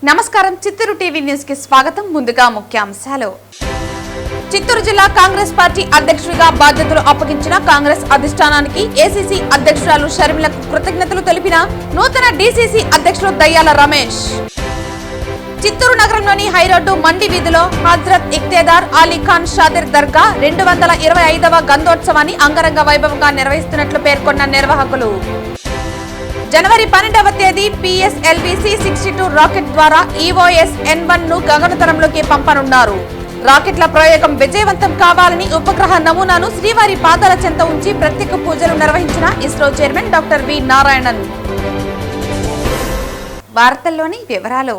నమస్కారం Chittoor TV news కి స్వాగతం. ముందుగా ముఖ్యాంశాలు. చిత్తూరు జిల్లా కాంగ్రెస్ పార్టీ అధ్యక్షుడిగా బాధ్యతలు అప్పగించిన కాంగ్రెస్ అధిష్టానానికి ఏసీసీ అధ్యక్షురాలు షర్మిలకు కృతజ్ఞతలు తెలిపిన నూతన డీసీసీ అధ్యక్షులు దయ్యాల రమేష్. చిత్తూరు నగరంలోని హైరోడ్డు మండి వీధిలో హజ్రత్ ఇక్తేదార్ అలీ ఖాన్ షాదిర్ దర్గా 225వ గంధోత్సవాన్ని అంగరంగ వైభవంగా నిర్వహిస్తున్నట్లు పేర్కొన్న నిర్వాహకులు. జనవరి 12వ తేదీ పిఎస్ఎల్విసి 62 రాకెట్ ద్వారా ఈఓఎస్ N1 ను గగనతలంలోకి పంపనున్నారు. రాకెట్ల ప్రయోగం విజయవంతం కావాలని ఉపగ్రహ నమూనాను శ్రీవారి పాదాల చెంత ఉంచి ప్రత్యేక పూజలు నిర్వహించిన ISRO chairman doctor V Narayanan. వార్తల్లోని వివరాలు.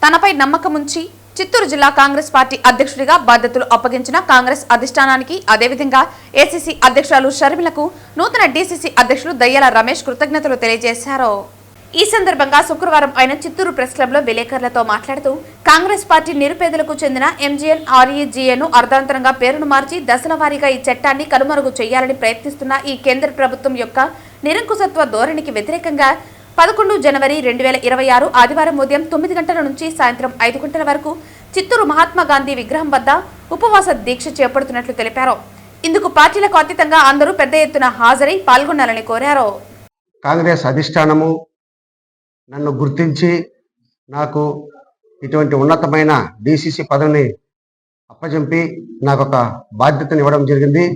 తనపై నమ్మకం ఉంచి చిత్తూరు జిల్లా కాంగ్రెస్ పార్టీ అధ్యక్షుడిగా బాధ్యతలు అప్పగించిన కాంగ్రెస్ అధిష్టానానికి, అదేవిధంగా ఏసీసీ అధ్యక్షురాలు షర్మిలకు నూతన డీసీసీ అధ్యక్షులు దయ్యాల రమేష్ కృతజ్ఞతలు తెలియజేశారు. ఈ సందర్భంగా శుక్రవారం ఆయన చిత్తూరు ప్రెస్ క్లబ్ లో విలేకరులతో మాట్లాడుతూ కాంగ్రెస్ పార్టీ నిరుపేదలకు చెందిన MGNREGAను అర్ధాంతరంగా పేరును మార్చి దశల వారీగా ఈ చట్టాన్ని కనుమరుగు చేయాలని ప్రయత్నిస్తున్న ఈ కేంద్ర ప్రభుత్వం యొక్క నిరంకుశత్వ ధోరణికి వ్యతిరేకంగా 11 జనవరి 2026 ఆదివారం ఉదయం 9 గంటల నుంచి సాయంత్రం 5 గంటల వరకు చిత్తూరు మహాత్మా గాంధీ విగ్రహం వద్ద ఉపవాస దీక్ష చేపడుతున్నట్లు తెలిపారు. ఇందుకు పార్టీలకు అతీతంగా అందరూ పెద్ద ఎత్తున హాజరై పాల్గొనాలని కోరారు. కాంగ్రెస్ అధిష్టానము నన్ను గుర్తించి నాకు ఇటువంటి ఉన్నతమైన డీసీసీ పదవిని అప్పచెంపి నాకు ఒక బాధ్యతను ఇవ్వడం జరిగింది.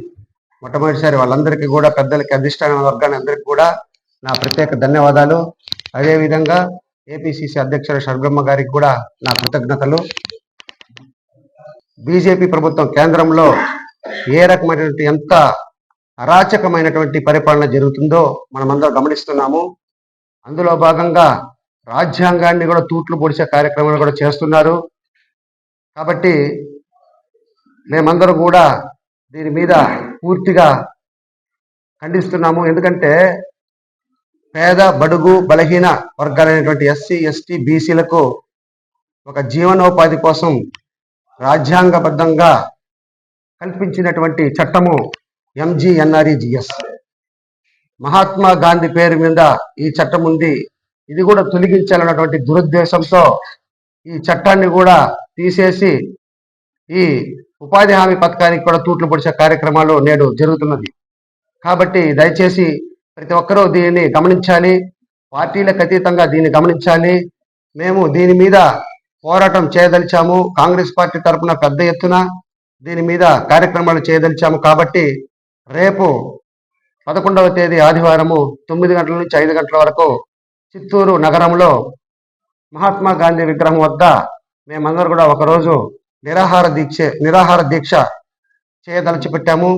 మొట్టమొదటిసారి వాళ్ళందరికీ కూడా, పెద్దలకి, అధిష్టాన వర్గాన్ని అందరికీ కూడా నా ప్రత్యేక ధన్యవాదాలు. అదేవిధంగా ఏపీసీసీ అధ్యక్షుడు షర్మిల గారికి కూడా నా కృతజ్ఞతలు. బీజేపీ ప్రభుత్వం కేంద్రంలో ఏ రకమైనటువంటి ఎంత అరాచకమైనటువంటి పరిపాలన జరుగుతుందో మనమందరం గమనిస్తున్నాము. అందులో భాగంగా రాజ్యాంగాన్ని కూడా తూట్లు పొడిచే కార్యక్రమాలు కూడా చేస్తున్నారు. కాబట్టి మేమందరం కూడా దీని మీద పూర్తిగా ఖండిస్తున్నాము. ఎందుకంటే పేద, బడుగు, బలహీన వర్గాలైనటువంటి ఎస్సీ, ఎస్టీ, బీసీలకు ఒక జీవనోపాధి కోసం రాజ్యాంగబద్ధంగా కల్పించినటువంటి చట్టము MGNREGS. మహాత్మా గాంధీ పేరు మీద ఈ చట్టం ఉంది. ఇది కూడా తొలగించాలన్నటువంటి దురుద్దేశంతో ఈ చట్టాన్ని కూడా తీసేసి ఈ ఉపాధి హామీ పథకానికి కూడా తూట్లు పొడిచే కార్యక్రమాలు నేడు జరుగుతున్నది. కాబట్టి దయచేసి ప్రతి ఒక్కరూ దీనిని గమనించాలి, పార్టీలకు అతీతంగా దీన్ని గమనించాలి. మేము దీని మీద పోరాటం చేయదలిచాము. కాంగ్రెస్ పార్టీ తరఫున పెద్ద ఎత్తున దీని మీద కార్యక్రమాలు చేయదలిచాము. కాబట్టి రేపు 11వ తేదీ ఆదివారము 9 గంటల నుంచి 5 గంటల వరకు చిత్తూరు నగరంలో మహాత్మా గాంధీ విగ్రహం వద్ద మేమందరూ కూడా ఒకరోజు నిరాహార దీక్ష చేయదలిచి పెట్టాము.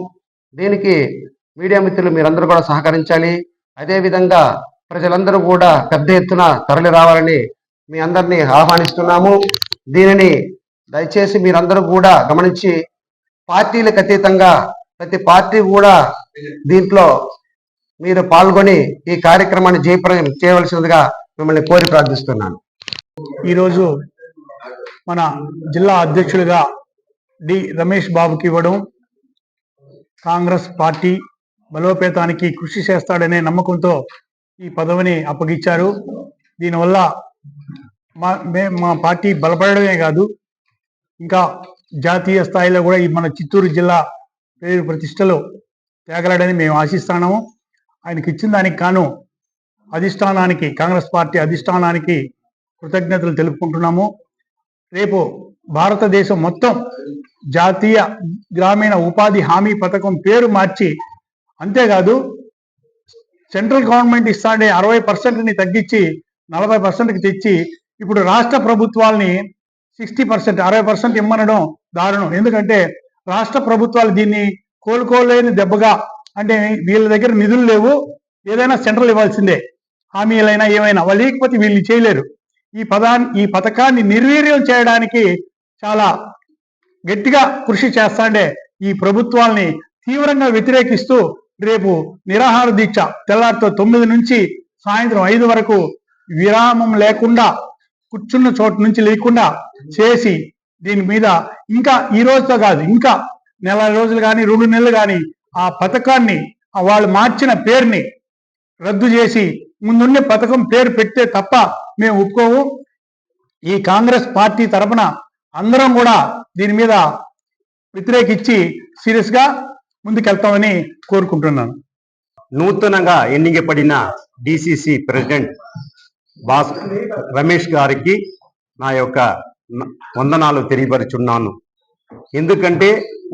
దీనికి మీడియా మిత్రులు మీరందరూ కూడా సహకరించాలి. అదేవిధంగా ప్రజలందరూ కూడా పెద్ద ఎత్తున తరలి రావాలని మీ అందరినీ ఆహ్వానిస్తున్నాము. దీనిని దయచేసి మీరందరూ కూడా గమనించి పార్టీలకు అతీతంగా ప్రతి పార్టీ కూడా దీంట్లో మీరు పాల్గొని ఈ కార్యక్రమాన్ని జయప్రదం చేయవలసిందిగా మిమ్మల్ని కోరి ప్రార్థిస్తున్నాను. ఈరోజు మన జిల్లా అధ్యక్షుడిగా డి రమేష్ బాబుకి ఇవ్వడం, కాంగ్రెస్ పార్టీ బలోపేతానికి కృషి చేస్తాడనే నమ్మకంతో ఈ పదవిని అప్పగించారు. దీనివల్ల మా పార్టీ బలపడమే కాదు, ఇంకా జాతీయ స్థాయిలో కూడా ఈ మన చిత్తూరు జిల్లా పేరు ప్రతిష్టలు తేగలడని మేము ఆశిస్తున్నాము. ఆయనకి ఇచ్చిన దానికి గాను అధిష్టానానికి, కాంగ్రెస్ పార్టీ అధిష్టానానికి కృతజ్ఞతలు తెలుపుకుంటున్నాము. రేపు భారతదేశం మొత్తం జాతీయ గ్రామీణ ఉపాధి హామీ పథకం పేరు మార్చి, అంతేకాదు సెంట్రల్ గవర్నమెంట్ ఇస్తాడే 60%ని తగ్గించి 40%కి తెచ్చి ఇప్పుడు రాష్ట్ర ప్రభుత్వాలని 60%, 60% ఇమ్మనడం దారుణం. ఎందుకంటే రాష్ట్ర ప్రభుత్వాలు దీన్ని కోలుకోలేని దెబ్బగా, అంటే వీళ్ళ దగ్గర నిధులు లేవు, ఏదైనా సెంట్రల్ ఇవ్వాల్సిందే, హామీలైనా ఏమైనా వాళ్ళు లేకపోతే వీళ్ళు చేయలేరు. ఈ పథకాన్ని నిర్వీర్యం చేయడానికి చాలా గట్టిగా కృషి చేస్తాండే ఈ ప్రభుత్వాల్ని తీవ్రంగా వ్యతిరేకిస్తూ రేపు నిరాహార దీక్ష తెల్లారితో 9 నుంచి సాయంత్రం 5 వరకు విరామం లేకుండా, కూర్చున్న చోటు నుంచి లేకుండా చేసి దీని మీద ఇంకా ఈ రోజుతో కాదు, ఇంకా నెల రోజులు కానీ 2 నెలలు కానీ ఆ పథకాన్ని, వాళ్ళు మార్చిన పేరుని రద్దు చేసి ముందుండే పథకం పేరు పెడితే తప్ప మేము ఒప్పుకోము. ఈ కాంగ్రెస్ పార్టీ తరపున అందరం కూడా దీని మీద వ్యతిరేకించి సీరియస్ గా ముందుకెళ్తామని కోరుకుంటున్నాను. నూతనంగా ఎన్నికబడిన డిసిసి ప్రెసిడెంట్ బాస్ రమేష్ గారికి నా యొక్క వందనాలు తెలియపరుచున్నాను. ఎందుకంటే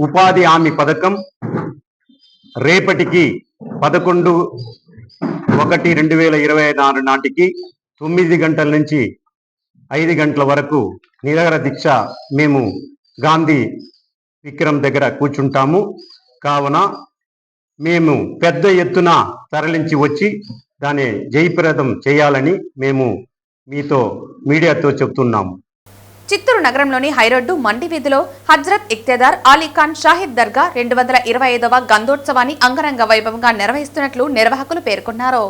ఉపాధి హామీ పథకం రేపటికి 11/1/2024 నాటికి 9 గంటల నుంచి 5 గంటల వరకు నిరాహార దీక్ష మేము గాంధీ విగ్రహం దగ్గర కూర్చుంటాము. కావున మేము పెద్ద ఎత్తున తరలించి వచ్చి దాన్ని జయప్రదం చేయాలని మేము మీతో మీడియాతో చెప్తున్నాము. చిత్తూరు నగరంలోని హైరోడ్డు మండి వీధిలో హజ్రత్ ఇక్తేదార్ అలీఖాన్ షాహిద్ దర్గా 225వ గంధోత్సవాన్ని అంగరంగ వైభవంగా నిర్వహిస్తున్నట్లు నిర్వాహకులు పేర్కొన్నారు.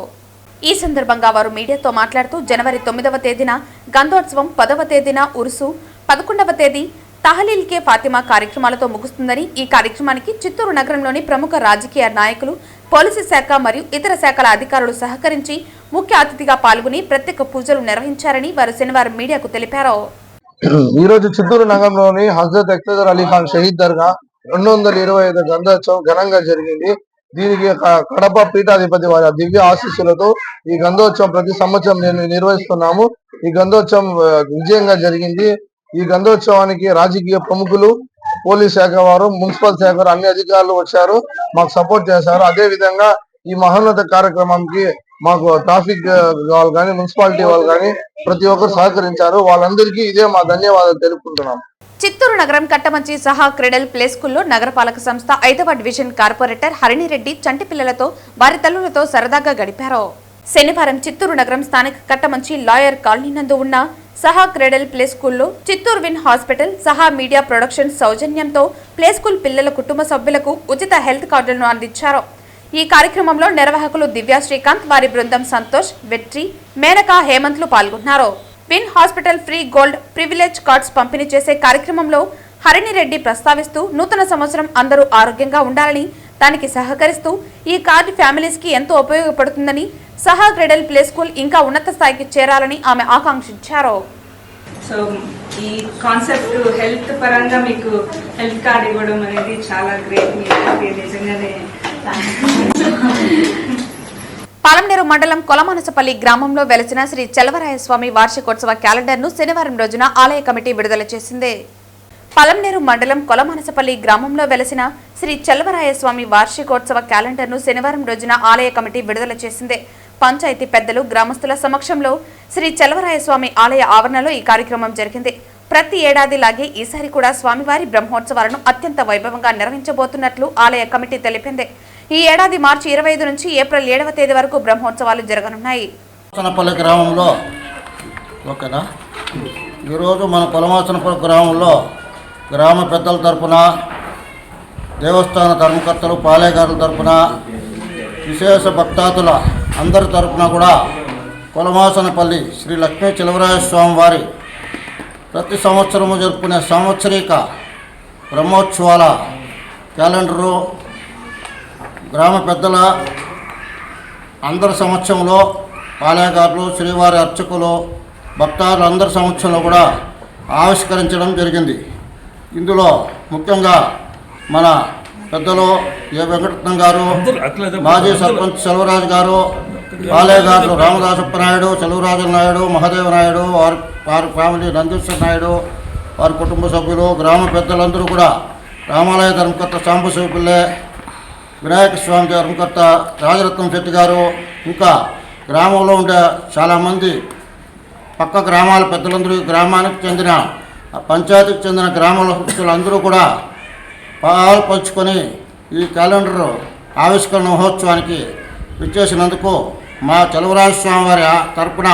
ఈ సందర్భంగా వారు మీడియాతో మాట్లాడుతూ జనవరి 9వ తేదీన గంధోత్సవం, 10వ తేదీన ఉరుసు, 11వ తేదీ తహలీల్ కే ఫాతిమా కార్యక్రమాలతో ముగుస్తుందని, ఈ కార్యక్రమానికి చిత్తూరు నగరంలోని ప్రముఖ రాజకీయ నాయకులు, పోలీసు శాఖ మరియు ఇతర శాఖల అధికారులు సహకరించి ముఖ్య అతిథిగా పాల్గొని ప్రత్యేక పూజలు నిర్వహించారని వారు శనివారం మీడియాకు తెలిపారు. ఈ రోజు చిత్తూరు నగరంలోని హజరత్ ఇక్తేదార్ అలీఖాన్ షహీద్ దర్గా 225 గంధోత్సవం ఘనంగా జరిగింది. దీనికి కడప పీఠాధిపతి వారి దివ్య ఆశీస్సులతో ఈ గంధోత్సవం ప్రతి సంవత్సరం నిర్వహిస్తున్నాము. ఈ గంధోత్సవం విజయంగా జరిగింది. ఈ గంధోత్సవానికి రాజకీయ ప్రముఖులు, పోలీస్ శాఖ వారు, మున్సిపల్ శాఖ వారు, అన్ని అధికారులు వచ్చారు, మాకు సపోర్ట్ చేశారు. అదే విధంగా ఈ మహోన్నత కార్యక్రమంకి మాకు ట్రాఫిక్ వాళ్ళు కానీ, మున్సిపాలిటీ వాళ్ళు కానీ ప్రతి ఒక్కరు సహకరించారు. వాళ్ళందరికీ ఇదే మా ధన్యవాదాలు తెలుపుకుంటున్నాం. చిత్తూరు నగరం కట్టమంచి సహా క్రెడల్ ప్లే స్కూల్లో నగరపాలక సంస్థ 5వ డివిజన్ కార్పొరేటర్ హరిణిరెడ్డి చంటి పిల్లలతో వారి తల్లులతో సరదాగా గడిపారు. శనివారం చిత్తూరు నగరం స్థానిక కట్టమంచి లాయర్ కాలనీ నందు ఉన్న సహా క్రెడల్ ప్లే స్కూల్లో చిత్తూరు విన్ హాస్పిటల్, సహా మీడియా ప్రొడక్షన్స్ సౌజన్యంతో ప్లే స్కూల్ పిల్లల కుటుంబ సభ్యులకు ఉచిత హెల్త్ కార్డులను అందించారు. ఈ కార్యక్రమంలో నిర్వాహకులు దివ్యా శ్రీకాంత్, వారి బృందం సంతోష్, వెట్రి, మేనకా, హేమంత్లు పాల్గొన్నారు. Win hospital free gold privilege cards పంపిణీ చేసే కార్యక్రమంలో హరిణిరెడ్డి ప్రస్తావిస్తూ నూతన సంవత్సరం అందరూ ఆరోగ్యంగా ఉండాలని, దానికి సహకరిస్తూ ఈ కార్డు ఫ్యామిలీస్ కి ఎంతో ఉపయోగపడుతుందని, సహా క్రెడల్ ప్లే స్కూల్ ఇంకా ఉన్నత స్థాయికి చేరాలని ఆమె ఆకాంక్షించారు. సో ఈ కాన్సెప్ట్ హెల్త్ పరంగా మీకు హెల్త్ కార్డ్ ఇవ్వడం అనేది చాలా గ్రేట్. మీకు నిజంగానే పాలంనేరు మండలం కొలమానసపల్లి గ్రామంలో వెలసిన శ్రీ చలవరాయస్వామి వార్షికోత్సవ క్యాలెండర్ను శనివారం రోజున ఆలయ కమిటీ విడుదల చేసింది. పాలంనేరు మండలం కొలమానసపల్లి గ్రామంలో వెలసిన శ్రీ చలవరాయస్వామి వార్షికోత్సవ క్యాలెండర్ను శనివారం రోజున ఆలయ కమిటీ విడుదల చేసింది. పంచాయతీ పెద్దలు, గ్రామస్తుల సమక్షంలో శ్రీ చలవరాయస్వామి ఆలయ ఆవరణలో ఈ కార్యక్రమం జరిగింది. ప్రతి ఏడాదిలాగే ఈసారి కూడా స్వామివారి బ్రహ్మోత్సవాలను అత్యంత వైభవంగా నిర్వహించబోతున్నట్లు ఆలయ కమిటీ తెలిపింది. ఈ ఏడాది మార్చి 25 నుంచి ఏప్రిల్ 7వ తేదీ వరకు బ్రహ్మోత్సవాలు జరగనున్నాయి. గ్రామంలో ఓకేనా ఈరోజు మన కొలమాసనపల్లి గ్రామంలో గ్రామ పెద్దల తరపున, దేవస్థాన ధర్మకర్తలు, పాలేగారుల తరపున, విశేష భక్తాదుల అందరి తరపున కూడా కొలమాసనపల్లి శ్రీ లక్ష్మీ చలవరాయస్వామి వారి ప్రతి సంవత్సరము జరుపుకునే సంవత్సరిక బ్రహ్మోత్సవాల క్యాలెండరు గ్రామ పెద్దల అందరి సమక్షంలో, పాలేగారులు, శ్రీవారి అర్చకులు, భక్తాదులు అందరి సమక్షంలో కూడా ఆవిష్కరించడం జరిగింది. ఇందులో ముఖ్యంగా మన పెద్దలు ఏ వెంకటరత్నం గారు, మాజీ సర్పంచ్ సెల్వరాజు గారు, పాలేగారులు రామదాసప్ప నాయుడు, సెల్వరాజు నాయుడు, మహదేవ నాయుడు, వారి ఫ్యామిలీ నందీశ్వర నాయుడు, వారి కుటుంబ సభ్యులు, గ్రామ పెద్దలందరూ కూడా, రామాలయ ధర్మకర్త సాంబశివ పిల్లె, వినాయక స్వామి ధర్మకర్త రాజరత్నం శెట్టి గారు, ఇంకా గ్రామంలో ఉండే చాలామంది పక్క గ్రామాల పెద్దలందరూ, గ్రామానికి చెందిన పంచాయతీకి చెందిన గ్రామాల కూడా పాలు పంచుకొని ఈ క్యాలెండర్ ఆవిష్కరణ మహోత్సవానికి విచ్చేసినందుకు మా చలవరాజస్వామి వారి తరపున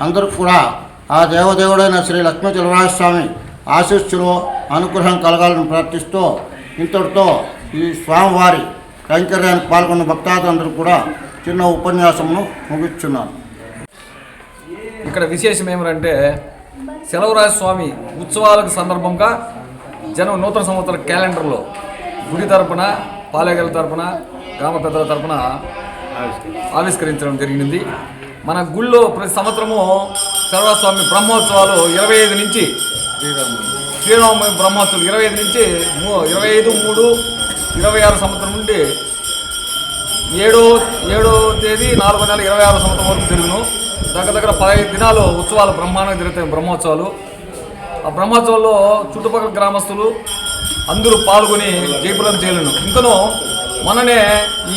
అందరికీ కూడా ఆ దేవదేవుడైన శ్రీ లక్ష్మీ చలవరాజస్వామి ఆశీస్సులు, అనుగ్రహం కలగాలని ప్రార్థిస్తూ ఇంతటితో ఈ స్వామివారి కైంకర్యానికి పాల్గొన్న భక్తాదులందరూ కూడా చిన్న ఉపన్యాసమును ముగిస్తున్నాను. ఇక్కడ విశేషం ఏమిటంటే చలవరాజస్వామి ఉత్సవాలకు సందర్భంగా నూతన సంవత్సర క్యాలెండర్లో గుడి తరపున, పాలేగల తరపున, గ్రామ పెద్దల తరపున ఆవిష్కరించడం జరిగింది. మన గుళ్ళో ప్రతి సంవత్సరము సెలవరాజస్వామి బ్రహ్మోత్సవాలు 25 నుంచి శ్రీరామ బ్రహ్మోత్సవాలు 25 నుంచి 25/3/26 సంవత్సరం నుండి 7వ తేదీ 4వ నెల 26 సంవత్సరం వరకు జరుగును. దగ్గర 15 దినాలు ఉత్సవాలు బ్రహ్మాండంగా జరుగుతాయి బ్రహ్మోత్సవాలు. ఆ బ్రహ్మోత్సవాల్లో చుట్టుపక్కల గ్రామస్తులు అందరూ పాల్గొని జయప్రదం చేయలేను. ఇంకనూ మొన్ననే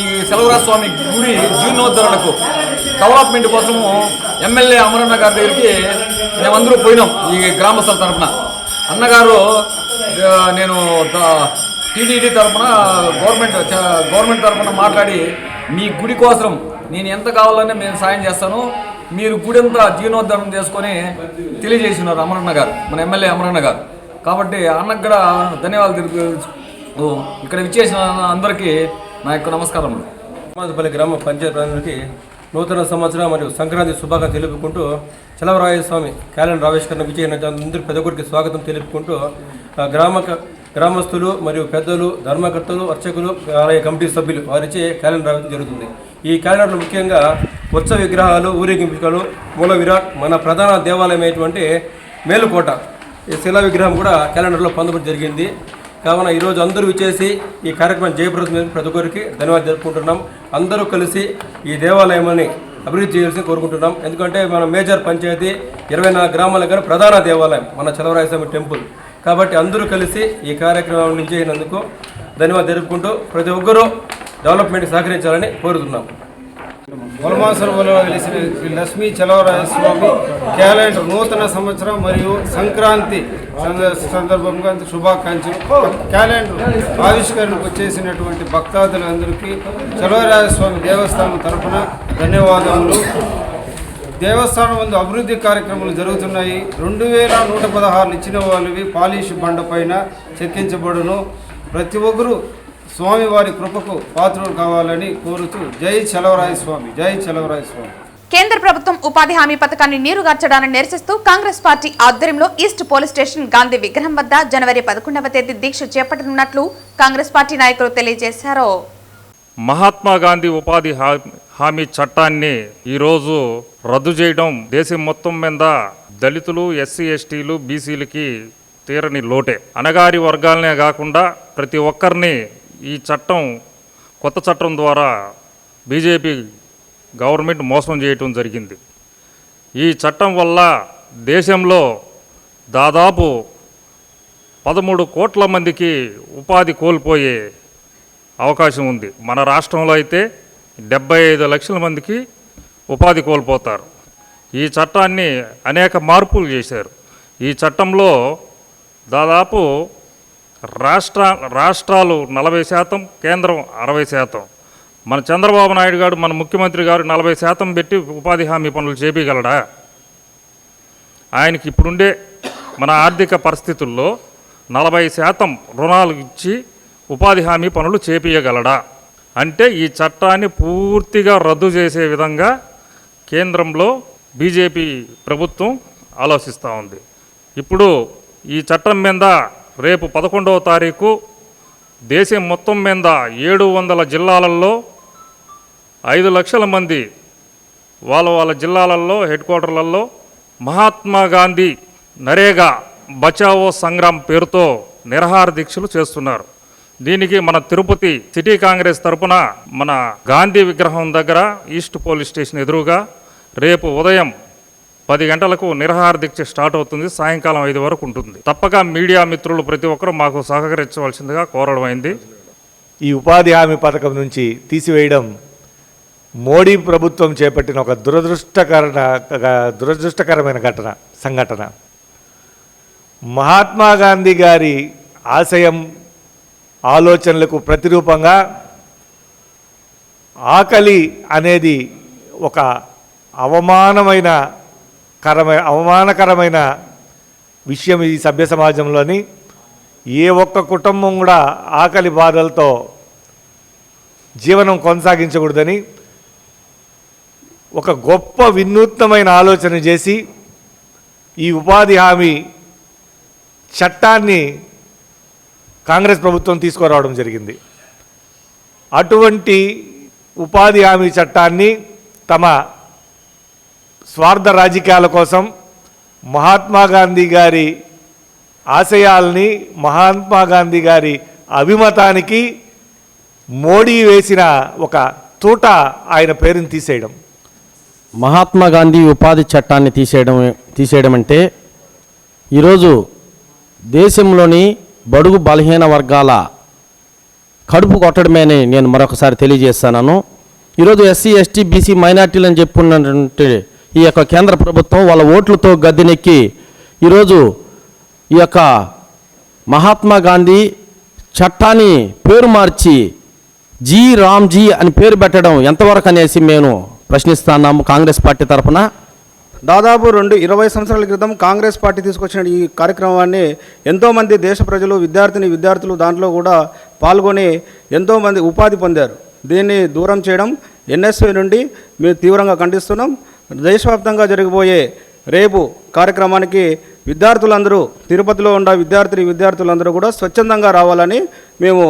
ఈ సెలవరాజస్వామి గుడి జీర్ణోద్ధరణకు డెవలప్మెంట్ కోసము ఎమ్మెల్యే అమరన్న గారి దగ్గరికి మేమందరూ పోయినాం. ఈ గ్రామస్తుల తరఫున అన్నగారు నేను టీడీడీ తరఫున గవర్నమెంట్ తరఫున మాట్లాడి మీ గుడి కోసం నేను ఎంత కావాలనే మేము సాయం చేస్తాను, మీరు గుడి అంతా జీర్ణోద్ధరణ చేసుకొని తెలియజేసినారు అమరన్న గారు, మన ఎమ్మెల్యే అమరన్న గారు. కాబట్టి అన్నకు కూడా ధన్యవాదాలు తెలుపు. ఇక్కడ విచ్చేసిన అందరికీ నా యొక్క నమస్కారములు. హనుమంతపల్లి గ్రామ పంచాయతీ ప్రజలకి నూతన సంవత్సరం మరియు సంక్రాంతి శుభాకాంక్షలు తెలుపుకుంటూ సెలవరాజస్వామి క్యాలెండర్ ఆవిష్కరణ విజయన అందరూ పెద్దగురికి స్వాగతం తెలుపుకుంటూ గ్రామస్తులు మరియు పెద్దలు, ధర్మకర్తలు, అర్చకులు, ఆలయ కమిటీ సభ్యులు వారిచే క్యాలెండర్ ఆవిష్కరణ జరుగుతుంది. ఈ క్యాలెండర్లో ముఖ్యంగా ఉత్సవ విగ్రహాలు, ఊరేగింపులు, మూల విరాట్, మన ప్రధాన దేవాలయం అయినటువంటి మేలుకోట ఈ శిలా విగ్రహం కూడా క్యాలెండర్లో పొందడం జరిగింది. కావున ఈరోజు అందరూ విచ్చేసి ఈ కార్యక్రమం జయప్రదం ప్రతి ఒక్కరికి ధన్యవాదాలు జరుపుకుంటున్నాం. అందరూ కలిసి ఈ దేవాలయాన్ని అభివృద్ధి చేయాల్సి కోరుకుంటున్నాం. ఎందుకంటే మన మేజర్ పంచాయతీ 24 గ్రామాల కానీ ప్రధాన దేవాలయం మన సెలవరాజస్వామి టెంపుల్. కాబట్టి అందరూ కలిసి ఈ కార్యక్రమాన్ని విజయినందుకు ధన్యవాదాలు జరుపుకుంటూ ప్రతి ఒక్కరూ డెవలప్మెంట్కి సహకరించాలని కోరుతున్నాం. పొలమాసరంలో వెలిసిన శ్రీ లక్ష్మీ సెలవరాజస్వామి క్యాలెండర్ నూతన సంవత్సరం మరియు సంక్రాంతి సందర్భంగా శుభాకాంక్షలు. క్యాలెండర్ ఆవిష్కరణకు వచ్చేసినటువంటి భక్తాదులందరికీ సెలవరాజస్వామి దేవస్థానం తరఫున ధన్యవాదములు. దేవస్థానం ముందు అభివృద్ధి కార్యక్రమాలు జరుగుతున్నాయి. 2116 ఇచ్చిన వాళ్ళవి పాలిష్ బండ పైన చెక్కించబడును. ప్రతి ఒక్కరూ స్వామివారి కృపకు పాత్రలు కావాలని కోరుతూ జై సెలవరాజస్వామి, జై సెలవరాజస్వామి. కేంద్ర ప్రభుత్వం ఉపాధి హామీ పథకాన్ని నీరుగార్చడాన్ని నిరసిస్తూ కాంగ్రెస్ పార్టీ ఆధ్వర్యంలో ఈస్ట్ పోలీస్ స్టేషన్ గాంధీ విగ్రహం వద్ద జనవరి 11వ తేదీ దీక్ష చేపట్టనున్నట్లు కాంగ్రెస్ పార్టీ నాయకులు తెలియజేశారు. మహాత్మా గాంధీ ఉపాధి హామీ చట్టాన్ని ఈరోజు రద్దు చేయడం దేశం మొత్తం మీద దళితులు, ఎస్సీ ఎస్టీలు, బీసీలకి తీరని లోటే. అణగారి వర్గాలనే కాకుండా ప్రతి ఒక్కరిని ఈ చట్టం, కొత్త చట్టం ద్వారా బీజేపీ గవర్నమెంట్ మోసం చేయటం జరిగింది. ఈ చట్టం వల్ల దేశంలో దాదాపు 13 కోట్ల మందికి ఉపాధి కోల్పోయే అవకాశం ఉంది. మన రాష్ట్రంలో అయితే 75 లక్షల మందికి ఉపాధి కోల్పోతారు. ఈ చట్టాన్ని అనేక మార్పులు చేశారు. ఈ చట్టంలో దాదాపు రాష్ట్రాలు 40%, కేంద్రం 60%. మన చంద్రబాబు నాయుడు గారు, మన ముఖ్యమంత్రి గారు 40% పెట్టి ఉపాధి హామీ పనులు చేపించగలడా? ఆయనకి ఇప్పుడుండే మన ఆర్థిక పరిస్థితుల్లో 40% రుణాలు ఇచ్చి ఉపాధి హామీ పనులు చేపించగలడా? అంటే ఈ చట్టాన్ని పూర్తిగా రద్దు చేసే విధంగా కేంద్రంలో బీజేపీ ప్రభుత్వం ఆలోచిస్తూ ఉంది. ఇప్పుడు ఈ చట్టం మీద రేపు 11వ తారీఖు దేశం మొత్తం మీద 700 జిల్లాలలో 5 లక్షల మంది వాళ్ళ జిల్లాలలో, హెడ్ క్వార్టర్లలో మహాత్మా గాంధీ నరేగా బచావో సంగ్రామ్ పేరుతో నిరాహార దీక్షలు చేస్తున్నారు. దీనికి మన తిరుపతి సిటీ కాంగ్రెస్ తరపున మన గాంధీ విగ్రహం దగ్గర ఈస్ట్ పోలీస్ స్టేషన్ ఎదురుగా రేపు ఉదయం 10 గంటలకు నిరాహార దీక్ష స్టార్ట్ అవుతుంది. సాయంకాలం 5 వరకు ఉంటుంది. తప్పక మీడియా మిత్రులు ప్రతి ఒక్కరూ మాకు సహకరించవలసిందిగా కోరడం అయింది. ఈ ఉపాధి హామీ పథకం నుంచి తీసివేయడం మోడీ ప్రభుత్వం చేపట్టిన ఒక దురదృష్టకరమైన సంఘటన. మహాత్మా గాంధీ గారి ఆశయం, ఆలోచనలకు ప్రతిరూపంగా ఆకలి అనేది ఒక అవమానకరమైన విషయం ఈ సభ్య సమాజంలోని. ఏ ఒక్క కుటుంబం కూడా ఆకలి బాధలతో జీవనం కొనసాగించకూడదని ఒక గొప్ప వినూత్నమైన ఆలోచన చేసి ఈ ఉపాధి హామీ చట్టాన్ని కాంగ్రెస్ ప్రభుత్వం తీసుకురావడం జరిగింది. అటువంటి ఉపాధి హామీ చట్టాన్ని తమ స్వార్థ రాజకీయాల కోసం మహాత్మా గాంధీ గారి ఆశయాల్ని, మహాత్మా గాంధీ గారి అభిమతానికి మోడీ వేసిన ఒక తూట ఆయన పేరుని తీసేయడం. మహాత్మా గాంధీ ఉపాధి చట్టాన్ని తీసేయడం అంటే ఈరోజు దేశంలోని బడుగు బలహీన వర్గాల కడుపు కొట్టడమే అని నేను మరొకసారి తెలియజేస్తున్నాను. ఈరోజు ఎస్సీ ఎస్టీ బీసీ మైనార్టీలు అని చెప్పుకున్నటువంటి ఈ యొక్క కేంద్ర ప్రభుత్వం వాళ్ళ ఓట్లతో గద్దెనెక్కి ఈరోజు ఈ యొక్క మహాత్మా గాంధీ చట్టాన్ని పేరు మార్చి జీ రామ్జీ అని పేరు పెట్టడం ఎంతవరకు అనేసి మేము ప్రశ్నిస్తున్నాము కాంగ్రెస్ పార్టీ తరఫున. దాదాపు 20 సంవత్సరాల క్రితం కాంగ్రెస్ పార్టీ తీసుకొచ్చిన ఈ కార్యక్రమాన్ని ఎంతోమంది దేశ ప్రజలు, విద్యార్థులు దాంట్లో కూడా పాల్గొని ఎంతోమంది ఉపాధి పొందారు. దీన్ని దూరం చేయడం ఎన్ఎస్వై నుండి మేము తీవ్రంగా ఖండిస్తున్నాం. దేశవ్యాప్తంగా జరగబోయే రేపు కార్యక్రమానికి విద్యార్థులందరూ, తిరుపతిలో ఉన్న విద్యార్థులందరూ కూడా స్వచ్ఛందంగా రావాలని మేము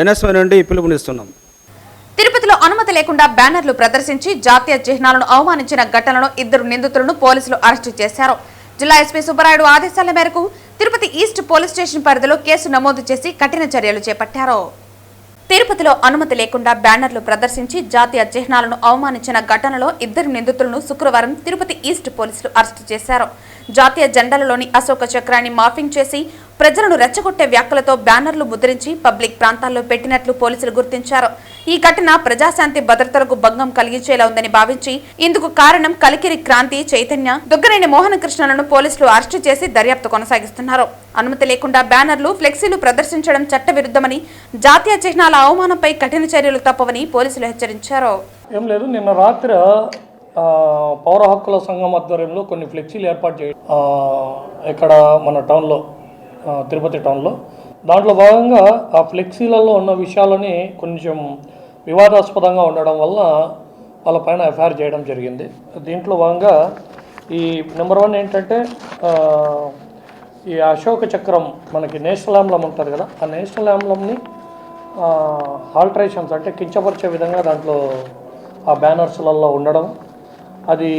ఎన్ఎస్వై నుండి పిలుపునిస్తున్నాం. తిరుపతిలో అనుమతి లేకుండా బ్యానర్లు ప్రదర్శించి జాతీయ చిహ్నాలను అవమానించిన ఘటనలో 2 నిందితులను పోలీసులు అరెస్టు చేశారు. జిల్లా ఎస్పీ సుబ్బరాయుడు ఆదేశాల మేరకు తిరుపతి ఈస్ట్ పోలీస్ స్టేషన్ పరిధిలో కేసు నమోదు చేసి కఠిన చర్యలు చేపట్టారు. తిరుపతిలో అనుమతి లేకుండా బ్యానర్లు ప్రదర్శించి జాతీయ చిహ్నాలను అవమానించిన ఘటనలో 2 నిందితులను శుక్రవారం తిరుపతి ఈస్ట్ పోలీసులు అరెస్టు చేశారు. జాతీయ జెండాలలోని అశోక చక్రాన్ని మార్ఫింగ్ చేసి ప్రజలను రెచ్చగొట్టే వ్యాఖ్యలతో బ్యానర్లు ముద్రించి పబ్లిక్ ప్రాంతాల్లో పెట్టినట్లు పోలీసులు గుర్తించారు. ఈ ఘటన ప్రజాశాంతి భద్రతలకు భంగం కలిగించేలా ఉందని భావించి ఇందుకు కారణం కలికిరి క్రాంతి చైతన్య, దుగ్గనేని మోహనకృష్ణలను పోలీసులు అరెస్టు చేసి దర్యాప్తు కొనసాగిస్తున్నారు. అనుమతి లేకుండా బ్యానర్లు, ఫ్లెక్సీలు ప్రదర్శించడం చట్టవిరుద్ధమని, జాతీయ చిహ్నాల అవమానంపై కఠిన చర్యలు తప్పవని పోలీసులు హెచ్చరించారు. ఏం లేదు, నిన్న రాత్రి పౌర హక్కుల సంఘం ఆధ్వర్యంలో కొన్ని ఫ్లెక్సీలు ఏర్పాటు చేయడం ఇక్కడ మన టౌన్లో, తిరుపతి టౌన్లో. దాంట్లో భాగంగా ఆ ఫ్లెక్సీలలో ఉన్న విషయాలని కొంచెం వివాదాస్పదంగా ఉండడం వల్ల వాళ్ళపైన ఎఫ్ఐఆర్ చేయడం జరిగింది. దీంట్లో భాగంగా ఈ నెంబర్ 1 ఏంటంటే ఈ అశోక చక్రం మనకి నేషనల్ యాంబ్లమ్ ఉంటుంది కదా, ఆ నేషనల్ యాంబ్లమ్ని ఆల్టరేషన్స్ అంటే కించపరిచే విధంగా దాంట్లో ఆ బ్యానర్స్లలో ఉండడం, అది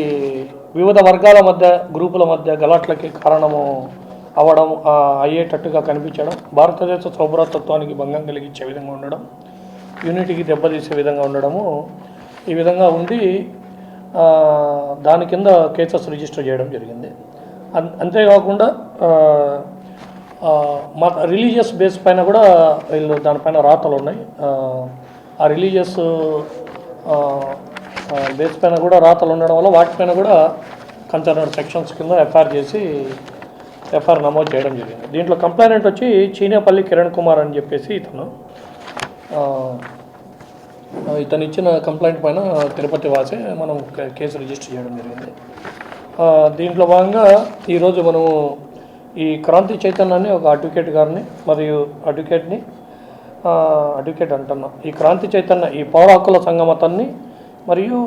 వివిధ వర్గాల మధ్య, గ్రూపుల మధ్య గలాట్లకి కారణము అవ్వడం, అయ్యేటట్టుగా కనిపించడం, భారతదేశ సౌభ్రతత్వానికి భంగం కలిగించే విధంగా ఉండడం, యూనిటీకి దెబ్బతీసే విధంగా ఉండడము, ఈ విధంగా ఉండి దాని కింద కేసెస్ రిజిస్టర్ చేయడం జరిగింది. అంతేకాకుండా రిలీజియస్ బేస్ పైన కూడా వీళ్ళు దానిపైన రాతలు ఉన్నాయి. ఆ రిలీజియస్ బేస్ పైన కూడా రాతలు ఉండడం వల్ల వాటిపైన కూడా కన్సర్నడ్ సెక్షన్స్ కింద ఎఫ్ఐఆర్ నమోదు చేయడం జరిగింది. దీంట్లో కంప్లైనెంట్ వచ్చి చీనేపల్లి కిరణ్ కుమార్ అని చెప్పేసి ఇతను ఇచ్చిన కంప్లైంట్ పైన తిరుపతి వాసే మనం కేసు రిజిస్టర్ చేయడం జరిగింది. దీంట్లో భాగంగా ఈరోజు మనము ఈ క్రాంతి చైతన్యాన్ని ఒక అడ్వకేట్ గారిని మరియు అడ్వకేట్ అంటున్నాం, ఈ క్రాంతి చైతన్య ఈ పౌర హక్కుల సంఘం అతన్ని మరియు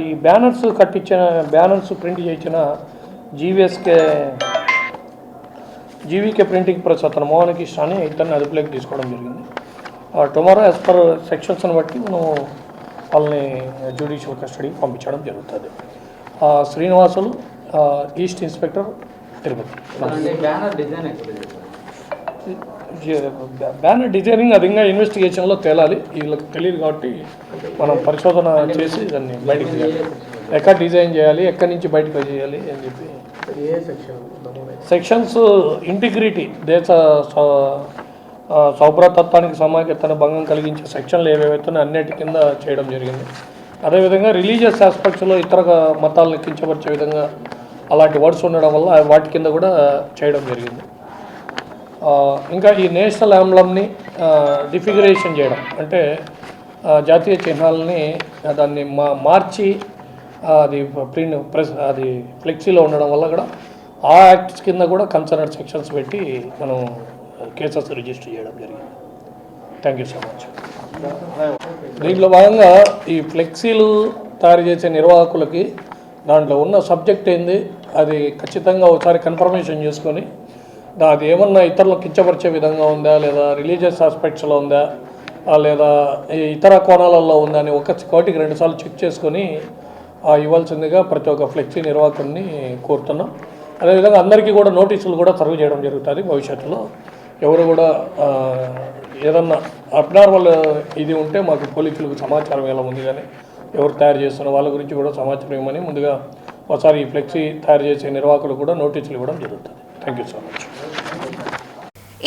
ఈ బ్యానర్స్ ప్రింట్ చేయించిన జీవీకే ప్రింటింగ్ ప్రెస్ అతను మోహనకృష్ణ అని ఇతన్ని అదుపులోకి తీసుకోవడం జరిగింది. టుమారో యాజ్ పర్ సెక్షన్స్ని బట్టి మనం వాళ్ళని జ్యుడిషియల్ కస్టడీకి పంపించడం జరుగుతుంది. Srinivasulu, east inspector, Tirupati. Banner designing అది ఇంకా ఇన్వెస్టిగేషన్లో తేలాలి, వీళ్ళకి తెలియదు కాబట్టి మనం పరిశోధన చేసి దాన్ని బయటికి తీయాలి. ఎక్కడ డిజైన్ చేయాలి, ఎక్కడి నుంచి బయటకు చేయాలి అని చెప్పి సెక్షన్స్ ఇంటిగ్రిటీ, దేశ సౌభ్రతత్వానికి సమాఖ్యతను భంగం కలిగించే సెక్షన్లు ఏవేవైతే అన్నిటి కింద చేయడం జరిగింది. అదేవిధంగా రిలీజియస్ ఆస్పెక్ట్స్లో ఇతర మతాలను కించపరిచే విధంగా అలాంటి వర్డ్స్ ఉండడం వల్ల వాటి కింద కూడా చేయడం జరిగింది. ఇంకా ఈ నేషనల్ యాంబ్లమ్ని డిఫిగరేషన్ చేయడం అంటే జాతీయ చిహ్నాలని దాన్ని మార్చి అది అది ఫ్లెక్సీలో ఉండడం వల్ల కూడా ఆ యాక్ట్స్ కింద కూడా కన్సర్నడ్ సెక్షన్స్ పెట్టి మనం కేసెస్ రిజిస్టర్ చేయడం జరిగింది. Thank you so much. దీంట్లో భాగంగా ఈ ఫ్లెక్సీలు తయారు చేసే నిర్వాహకులకి దాంట్లో ఉన్న సబ్జెక్ట్ ఏంది అది ఖచ్చితంగా ఒకసారి కన్ఫర్మేషన్ చేసుకొని అది ఏమన్నా ఇతరులకు కించపరిచే విధంగా ఉందా, లేదా రిలీజియస్ ఆస్పెక్ట్స్లో ఉందా, లేదా ఇతర కోణాలలో ఉందా అని ఒకటికి 2 సార్లు చెక్ చేసుకొని ఇవ్వాల్సిందిగా ప్రతి ఒక్క ఫ్లెక్సీ నిర్వాహకుడిని కోరుతున్నాం. అదేవిధంగా అందరికీ కూడా నోటీసులు కూడా సర్వ్ చేయడం జరుగుతుంది. భవిష్యత్తులో ఎవరు కూడా ఏదన్నా అబ్నార్మల్ ఇది ఉంటే మాకు పోలీసులకు సమాచారం ఎలా ఉంది, కానీ ఎవరు తయారు చేస్తున్న వాళ్ళ గురించి కూడా సమాచారం ఇవ్వమని ముందుగా ఒకసారి ఈ ఫ్లెక్సీ తయారు చేసే నిర్వాహకులు కూడా నోటీసులు ఇవ్వడం జరుగుతుంది. Thank you so much.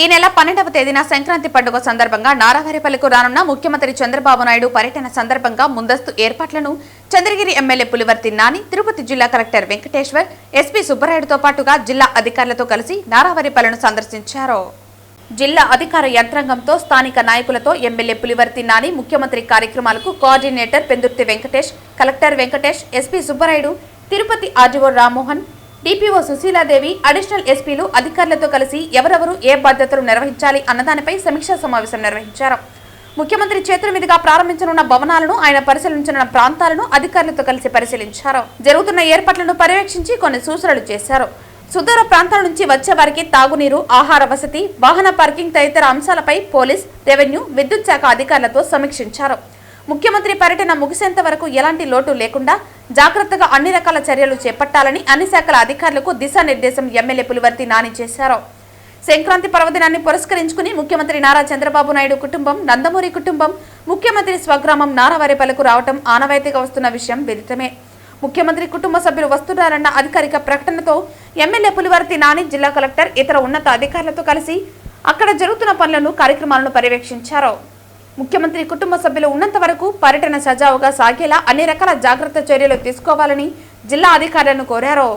ఈ నెల 12వ తేదీన సంక్రాంతి పండుగ సందర్భంగా నారావారిపల్లికు రానున్న ముఖ్యమంత్రి చంద్రబాబు నాయుడు పర్యటన సందర్భంగా ముందస్తు ఏర్పాట్లను చంద్రగిరి ఎమ్మెల్యే పులివర్తి నాని, తిరుపతి జిల్లా కలెక్టర్ వెంకటేశ్వర్, ఎస్పీ సుబ్బరాయుడుతో పాటుగా జిల్లా అధికారులతో కలిసి నారావారిపల్లిను సందర్శించారు. జిల్లా అధికార యంత్రాంగంతో స్థానిక నాయకులతో ఎమ్మెల్యే పులివర్తి నాని ముఖ్యమంత్రి కార్యక్రమాలకు coordinator Pendurthi Venkatesh, collector Venkatesh, SP Subbarayudu, Tirupati RDO Rammohan, DPO Sushiladevi, additional ఎస్పీలు అధికారులతో కలిసి ఎవరెవరు ఏ బాధ్యతలు నిర్వహించాలి అన్నదానిపై సమీక్షా సమావేశం నిర్వహించారు. ముఖ్యమంత్రి చేతుల మీదుగా ప్రారంభించనున్న భవనాలను, ఆయన పరిశీలించనున్న ప్రాంతాలను అధికారులతో కలిసి పరిశీలించారు. జరుగుతున్న ఏర్పాట్లను పర్యవేక్షించి కొన్ని సూచనలు చేశారు. సుదూర ప్రాంతాల నుంచి వచ్చే వారికి తాగునీరు, ఆహార వసతి, వాహన పార్కింగ్ తదితర అంశాలపై పోలీస్, రెవెన్యూ, విద్యుత్ శాఖ అధికారులతో సమీక్షించారు. ముఖ్యమంత్రి పర్యటన ముగిసేంత వరకు ఎలాంటి లోటు లేకుండా జాగ్రత్తగా అన్ని రకాల చర్యలు చేపట్టాలని అన్ని శాఖల అధికారులకు దిశానిర్దేశం ఎమ్మెల్యే పులివర్తి నాని చేశారు. సంక్రాంతి పర్వదినాన్ని పురస్కరించుకుని ముఖ్యమంత్రి నారా చంద్రబాబు నాయుడు కుటుంబం, నందమూరి కుటుంబం ముఖ్యమంత్రి స్వగ్రామం నారావారిపల్లికు రావడం ఆనవాయితీగా వస్తున్న విషయం విదితమే. ముఖ్యమంత్రి కుటుంబ సభ్యులు వస్తున్నారన్న అధికారిక ప్రకటనతో ఎమ్మెల్యే పులివర్తి నాని జిల్లా కలెక్టర్, ఇతర ఉన్నత అధికారులతో కలిసి అక్కడ జరుగుతున్న పనులను, కార్యక్రమాలను పర్యవేక్షించారు. ముఖ్యమంత్రి కుటుంబ సభ్యులు ఉన్నంత వరకు పర్యటన సజావుగా సాగేలా అన్ని రకాల జాగ్రత్త చర్యలు తీసుకోవాలని జిల్లా అధికారులను కోరారు.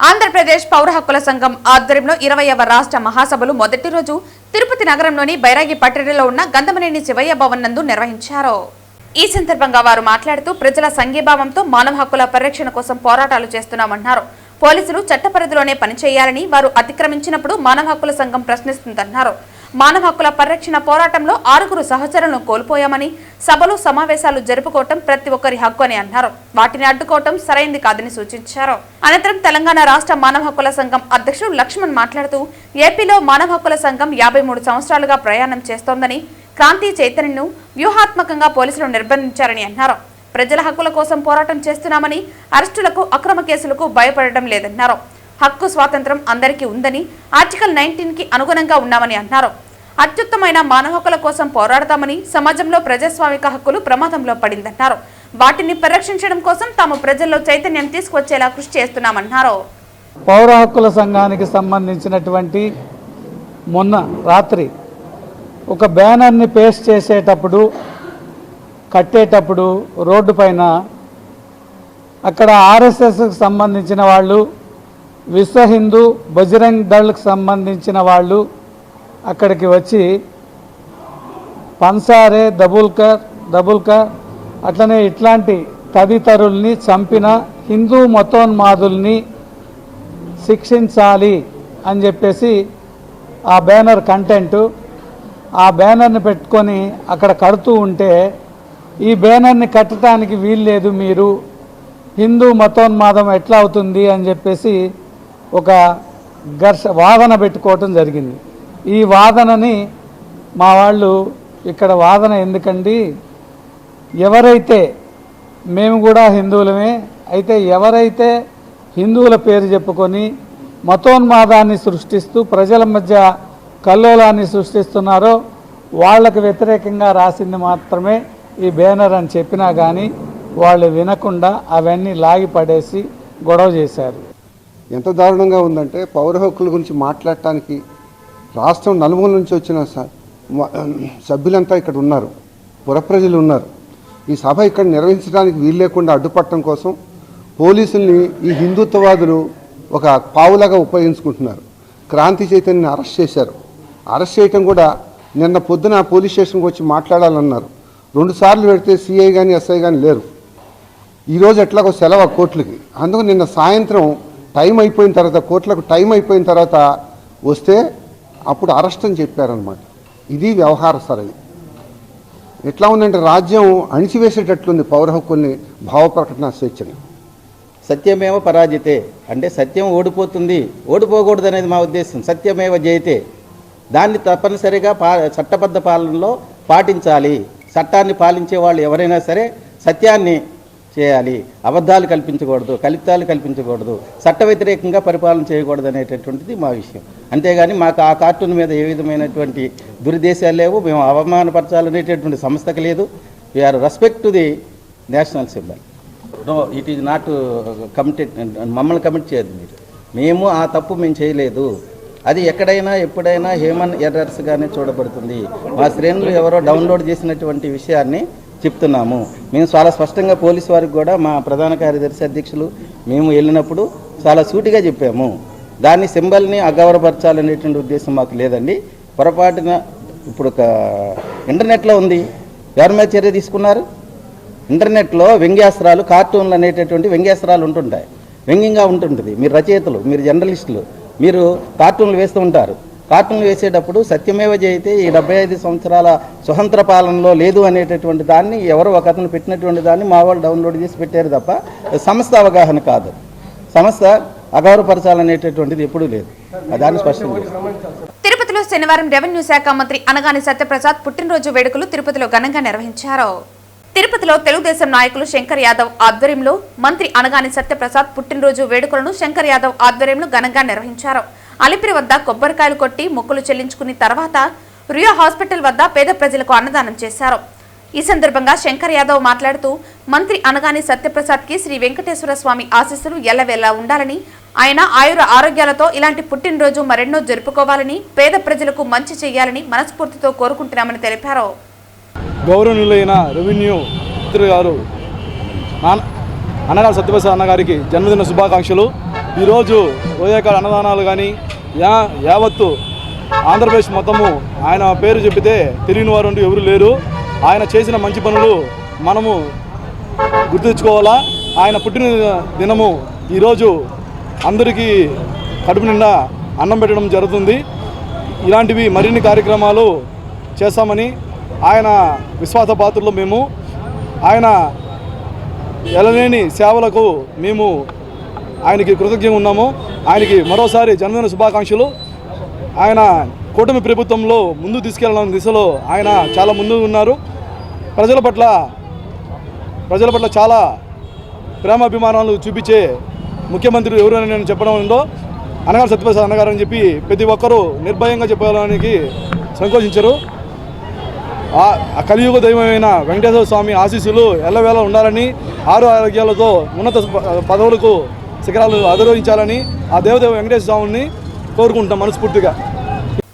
ఆంధ్రప్రదేశ్ పౌర హక్కుల సంఘం ఆధ్వర్యంలో 20వ రాష్ట్ర మహాసభలు మొదటి రోజు తిరుపతి నగరంలోని బైరాగి పట్టణంలో ఉన్న గంధమనేని శివయ్య భవన్ నందు నిర్వహించారు. ఈ సందర్భంగా వారు మాట్లాడుతూ ప్రజల సంఘీభావంతో మానవ హక్కుల పరిరక్షణ కోసం పోరాటాలు చేస్తున్నామన్నారు. పోలీసులు చట్ట పరిధిలోనే పనిచేయాలని, వారు అతిక్రమించినప్పుడు మానవ హక్కుల సంఘం ప్రశ్నిస్తుందన్నారు. మానవ హక్కుల పరిరక్షణ పోరాటంలో 6 సహచరులను కోల్పోయామని, సభలు సమావేశాలు జరుపుకోవటం ప్రతి ఒక్కరి హక్కు అని అన్నారు. వాటిని అడ్డుకోవటం సరైంది కాదని సూచించారు. అనంతరం తెలంగాణ రాష్ట్ర మానవ హక్కుల సంఘం అధ్యక్షుడు లక్ష్మణ్ మాట్లాడుతూ ఏపీలో మానవ హక్కుల సంఘం 53 సంవత్సరాలుగా ప్రయాణం చేస్తోందని, క్రాంతి చైతన్యను వ్యూహాత్మకంగా పోలీసులు నిర్బంధించారని అన్నారు. ప్రజల హక్కుల కోసం పోరాటం చేస్తున్నామని, అరెస్టులకు, అక్రమ కేసులకు భయపడటం లేదన్నారు. హక్కు స్వాతంత్రం అందరికీ ఉందని, ఆర్టికల్ 19కి అనుగుణంగా ఉన్నామని అన్నారు. అత్యుత్తమైన మానవ హక్కుల కోసం పోరాడతామని, సమాజంలో ప్రజాస్వామిక హక్కులు ప్రమాదంలో పడిందన్నారు. వాటిని పరిరక్షించడం కోసం తాము ప్రజల్లో చైతన్యం తీసుకొచ్చేలా కృషి చేస్తున్నామన్నారు. పౌర హక్కుల సంఘానికి సంబంధించినటువంటి మొన్న రాత్రి ఒక బ్యానర్ని పేస్ట్ చేసేటప్పుడు, కట్టేటప్పుడు రోడ్డు పైన అక్కడ ఆర్ఎస్ఎస్కి సంబంధించిన వాళ్ళు, విశ్వ హిందూ, బజరంగ్ దళ్కి సంబంధించిన వాళ్ళు అక్కడికి వచ్చి పన్సారే, దబుల్కర్ అట్లనే ఇట్లాంటి తదితరుల్ని చంపిన హిందూ మతోన్మాదుల్ని శిక్షించాలి అని చెప్పేసి ఆ బ్యానర్ కంటెంటు, ఆ బ్యానర్ని పెట్టుకొని అక్కడ కడుతూ ఉంటే, ఈ బ్యానర్ని కట్టడానికి వీల్లేదు, మీరు హిందూ మతోన్మాదం ఎట్లా అవుతుంది అని చెప్పేసి ఒక వాదన పెట్టుకోవటం జరిగింది. ఈ వాదనని మా వాళ్ళు ఇక్కడ వాదన ఎందుకండి, ఎవరైతే మేము కూడా హిందువులమే, అయితే ఎవరైతే హిందువుల పేరు చెప్పుకొని మతోన్మాదాన్ని సృష్టిస్తూ ప్రజల మధ్య కల్లోలాన్ని సృష్టిస్తున్నారో వాళ్ళకు వ్యతిరేకంగా రాసింది మాత్రమే ఈ బ్యానర్ అని చెప్పినా కానీ వాళ్ళు వినకుండా అవన్నీ లాగి పడేసి గొడవ చేశారు. ఎంత దారుణంగా ఉందంటే, పౌర హక్కుల గురించి మాట్లాడటానికి రాష్ట్రం నలుమూల నుంచి వచ్చిన సభ్యులంతా ఇక్కడ ఉన్నారు, పురప్రజలు ఉన్నారు. ఈ సభ ఇక్కడ నిర్వహించడానికి వీలు లేకుండా అడ్డుపట్టడం కోసం పోలీసుల్ని ఈ హిందుత్వవాదులు ఒక పావులాగా ఉపయోగించుకుంటున్నారు. క్రాంతి చైతన్యని అరెస్ట్ చేశారు. అరెస్ట్ చేయటం కూడా నిన్న పొద్దున పోలీస్ స్టేషన్కి వచ్చి మాట్లాడాలన్నారు. 2 సార్లు పెడితే సిఐ కానీ ఎస్ఐ కానీ లేరు. ఈరోజు ఎట్లాగో సెలవు కోర్టులకి, అందుకు నిన్న సాయంత్రం టైం అయిపోయిన తర్వాత, కోర్టులకు టైం అయిపోయిన తర్వాత వస్తే అప్పుడు అరెస్ట్ అని చెప్పారనమాట. ఇది వ్యవహార సరళి. ఎట్లా ఉందంటే రాజ్యం అణిచివేసేటట్లుంది పౌర హక్కుల్ని, భావ ప్రకటన స్వేచ్ఛని. సత్యమేవ పరాజితే అంటే సత్యం ఓడిపోతుంది, ఓడిపోకూడదు అనేది మా ఉద్దేశం. సత్యమేవ జయతే, దాన్ని తప్పనిసరిగా చట్టబద్ధ పాలనలో పాటించాలి. చట్టాన్ని పాలించే వాళ్ళు ఎవరైనా సరే సత్యాన్ని చేయాలి, అబద్ధాలు కల్పించకూడదు, కల్పితాలు కల్పించకూడదు, చట్ట వ్యతిరేకంగా పరిపాలన చేయకూడదు అనేటటువంటిది మా విషయం. అంతేగాని మాకు ఆ కార్టూన్ మీద ఏ విధమైనటువంటి దురుద్దేశాలు లేవు. మేము అవమానపరచాలనేటటువంటి సంస్థకు లేదు. We are respect to the national symbol. No, it is not committed. మమ్మల్ని కమిట్ చేయదు మీరు. మేము ఆ తప్పు మేము చేయలేదు. అది ఎక్కడైనా ఎప్పుడైనా హ్యూమన్ ఎర్రర్స్గానే చూడబడుతుంది. మా శ్రేణులు ఎవరో డౌన్లోడ్ చేసినటువంటి విషయాన్ని చెప్తున్నాము. మేము చాలా స్పష్టంగా పోలీసు వారికి కూడా మా ప్రధాన కార్యదర్శి అధ్యక్షులు మేము వెళ్ళినప్పుడు చాలా సూటిగా చెప్పాము. దాన్ని సింబల్ని అగౌరవపరచాలనేటువంటి ఉద్దేశం మాకు లేదండి. పొరపాటున ఇప్పుడు ఇంటర్నెట్లో ఉంది, ఎవరి మీద చర్య తీసుకున్నారు? ఇంటర్నెట్లో వ్యంగ్యాస్త్రాలు, కార్టూన్లు అనేటటువంటి వ్యంగ్యాస్త్రాలు ఉంటుంటాయి, వ్యంగ్యంగా ఉంటుంటుంది. మీరు రచయితలు, మీరు జర్నలిస్టులు, మీరు కార్టూన్లు వేస్తూ ఉంటారు. కార్టూన్లు వేసేటప్పుడు సత్యమేవ జయతే ఈ 75 సంవత్సరాల స్వతంత్ర పాలనలో లేదు అనేటటువంటి దాన్ని ఎవరో ఒక అతను పెట్టినటువంటి దాన్ని మా వాళ్ళు డౌన్లోడ్ చేసి పెట్టారు తప్ప సంస్థ అవగాహన కాదు. సంస్థ అగౌరవపరచాలనేటటువంటిది ఎప్పుడూ లేదు. దాన్ని స్పష్టంగా తిరుపతిలో శనివారం రెవెన్యూ శాఖ మంత్రి అనగాని సత్యప్రసాద్ పుట్టినరోజు వేడుకలు తిరుపతిలో ఘనంగా నిర్వహించారు. తిరుపతిలో తెలుగుదేశం నాయకులు శంకర్ యాదవ్ ఆధ్వర్యంలో మంత్రి అనగాని సత్యప్రసాద్ పుట్టినరోజు వేడుకలను శంకర్ యాదవ్ ఆధ్వర్యంలో ఘనంగా నిర్వహించారు. అలిపిరి వద్ద కొబ్బరికాయలు కొట్టి మొక్కులు చెల్లించుకున్న తర్వాత రియా హాస్పిటల్ వద్ద పేద ప్రజలకు అన్నదానం చేశారు. ఈ సందర్భంగా శంకర్ యాదవ్ మాట్లాడుతూ మంత్రి అనగాని సత్యప్రసాద్ కి శ్రీ వెంకటేశ్వర స్వామి ఆశీస్సులు ఎల్లవేళలా ఉండాలని, ఆయన ఆయుర ఆరోగ్యాలతో ఇలాంటి పుట్టినరోజు మరెన్నో జరుపుకోవాలని, పేద ప్రజలకు మంచి చేయాలని మనస్ఫూర్తితో కోరుకుంటున్నామని తెలిపారు. గౌరవనీయులైన రెవెన్యూ మంత్రి గారు అనగాని సత్యప్రసాద్ అన్నగారికి జన్మదిన శుభాకాంక్షలు. ఈరోజు రోజాకాడ అన్నదానాలు కానీ యావత్తు ఆంధ్రప్రదేశ్ మొత్తము ఆయన పేరు చెప్పితే తెలియని వారు అంటూ ఎవరు లేరు. ఆయన చేసిన మంచి పనులు మనము గుర్తుంచుకోవాలా. ఆయన పుట్టిన దినము ఈరోజు అందరికీ కడుపు నిండా అన్నం పెట్టడం జరుగుతుంది. ఇలాంటివి మరిన్ని కార్యక్రమాలు చేస్తామని ఆయన విశ్వాస పాత్రలో మేము ఆయన ఎలలేని సేవలకు మేము ఆయనకి కృతజ్ఞంగా ఉన్నాము. ఆయనకి మరోసారి జన్మదిన శుభాకాంక్షలు. ఆయన కూటమి ప్రభుత్వంలో ముందు తీసుకెళ్లాలన్న దిశలో ఆయన చాలా ముందు ఉన్నారు. ప్రజల పట్ల చాలా ప్రేమాభిమానాలు చూపించే ముఖ్యమంత్రి ఎవరైనా నేను చెప్పడం ఉందో అనగాని సత్యప్రసాద్ అన్నగారు అని చెప్పి ప్రతి ఒక్కరూ నిర్భయంగా చెప్పడానికి సంకోచించరు. ఆ కలియుగ దైవమైన వెంకటేశ్వర స్వామి ఆశీస్సులు ఎల్లవేళ ఉండాలని, ఆరోగ్యాలతో ఉన్నత పదవులకు శిఖరాలు అధిరోహించాలని ఆ దేవదేవ వెంకటేశ్వర స్వామిని కోరుకుంటాం మనస్ఫూర్తిగా.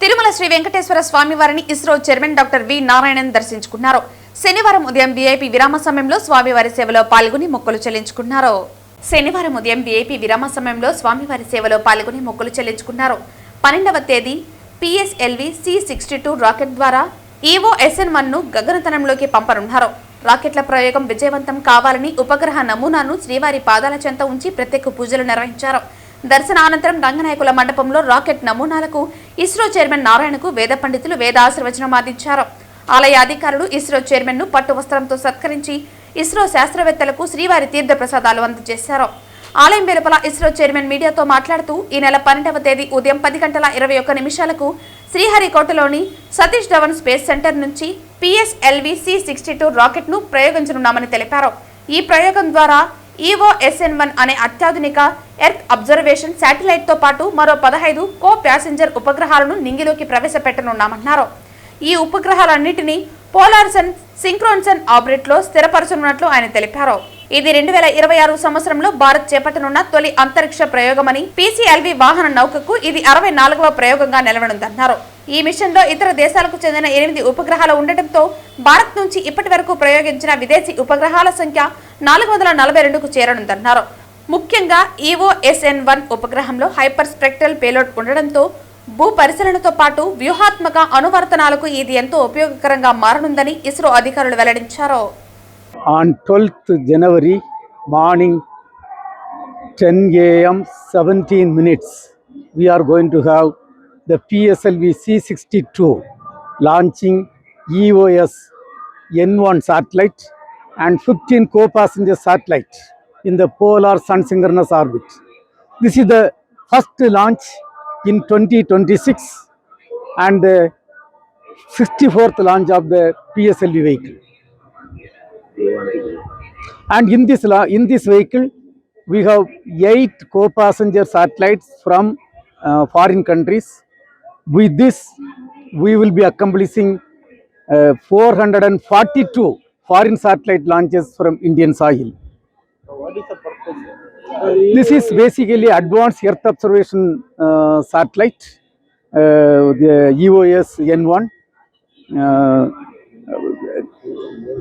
తిరుమల శ్రీ వెంకటేశ్వర స్వామి వారిని ISRO chairman doctor V Narayanan దర్శించుకున్నారు. శనివారం ఉదయం వీఐపీ విరామ సమయంలో స్వామివారి సేవలో పాల్గొని మొక్కులు చెల్లించుకున్నారు. శనివారం ఉదయం వీఐపీ విరామ సమయంలో స్వామివారి సేవలో పాల్గొని మొక్కులు చెల్లించుకున్నారు. 12వ తేదీ PSLV C-62 రాకెట్ ద్వారా EOSN-1 ను గగనతలంలోకి పంపనున్నారు. రాకెట్ల ప్రయోగం విజయవంతం కావాలని ఉపగ్రహ నమూనాను శ్రీవారి పాదాల చెంత ఉంచి ప్రత్యేక పూజలు నిర్వహించారు. దర్శనానంతరం రంగనాయకుల మండపంలో రాకెట్ నమూనాలకు ఇస్రో చైర్మన్ నారాయణకు వేద పండితులు వేదాశీర్వచనం అందించారు. ఆలయ అధికారులు ఇస్రో చైర్మన్ ను పట్టు వస్త్రంతో సత్కరించి ఇస్రో శాస్త్రవేత్తలకు శ్రీవారి తీర్థ ప్రసాదాలు అందజేశారు. ఆలయం వెలుపల ఇస్రో చైర్మన్ మీడియాతో మాట్లాడుతూ ఈ నెల 12వ తేదీ ఉదయం 10:21 శ్రీహరికోటలోని సతీష్ ధవన్ స్పేస్ సెంటర్ నుంచి PSLV C-62 రాకెట్ ను ప్రయోగించనున్నామని తెలిపారు. ఈ ప్రయోగం ద్వారా EOSN-1 అనే అత్యాధునిక ఎర్త్ అబ్జర్వేషన్ శాటిలైట్ తో పాటు మరో 15 కో ప్యాసింజర్ ఉపగ్రహాలను నింగిలోకి ప్రవేశపెట్టనున్నామన్నారు. ఈ ఉపగ్రహాలన్నింటినీ పోలార్ సన్ సింక్రోన్ సన్ ఆర్బిట్ లో స్థిరపరచనున్నట్లు ఆయన తెలిపారు. ఇది 2026 సంవత్సరంలో భారత్ చేపట్టనున్న తొలి అంతరిక్ష ప్రయోగమని, PCLV వాహన నౌకకు ఇది 64వ ప్రయోగంగా నిలవనుందన్నారు. ఈ మిషన్ లో ఇతర దేశాలకు చెందిన 8 ఉపగ్రహాలు ఉండటంతో భారత్ నుంచి ఇప్పటి వరకు ప్రయోగించిన విదేశీ ఉపగ్రహాల సంఖ్య 442కు చేరనుందన్నారు. ముఖ్యంగా EOSN-1 ఉపగ్రహంలో హైపర్ స్పెక్ట్రల్ పేలోడ్ ఉండడంతో భూ పరిశీలనతో పాటు వ్యూహాత్మక అనువర్తనాలకు ఇది ఎంతో ఉపయోగకరంగా మారనుందని ఇస్రో అధికారులు వెల్లడించారు. On 12th January morning 10 AM 17 minutes we are going to have the PSLV C-62 launching EOS-N1 satellite and 15 co-passenger satellites in the polar sun synchronous orbit. This is the first launch in 2026 and the 64th launch of the PSLV vehicle. And in this vehicle, we have 8 co-passenger satellites from foreign countries. With this, we will be accomplishing 442 foreign satellite launches from Indian soil. What is the purpose? This is basically advanced Earth observation satellite, the EOS N1.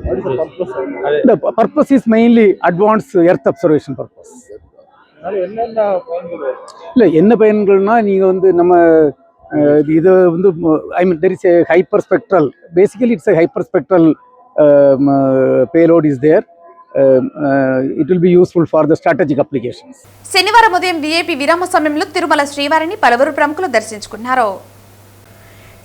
What is the purpose? The purpose is mainly advanced Earth observation purpose. இல்லை என்ன பயன்கள்னா நீங்கள் வந்து நம்ம இது வந்து I mean there is a hyper spectral, basically it's a hyper spectral payload is there. It will be useful for the strategic applications. శనివారం ఉదయం VIP విరామ సమయంలో తిరుమల శ్రీవారిని పలువురు ప్రముఖులు దర్శించుకున్నారు.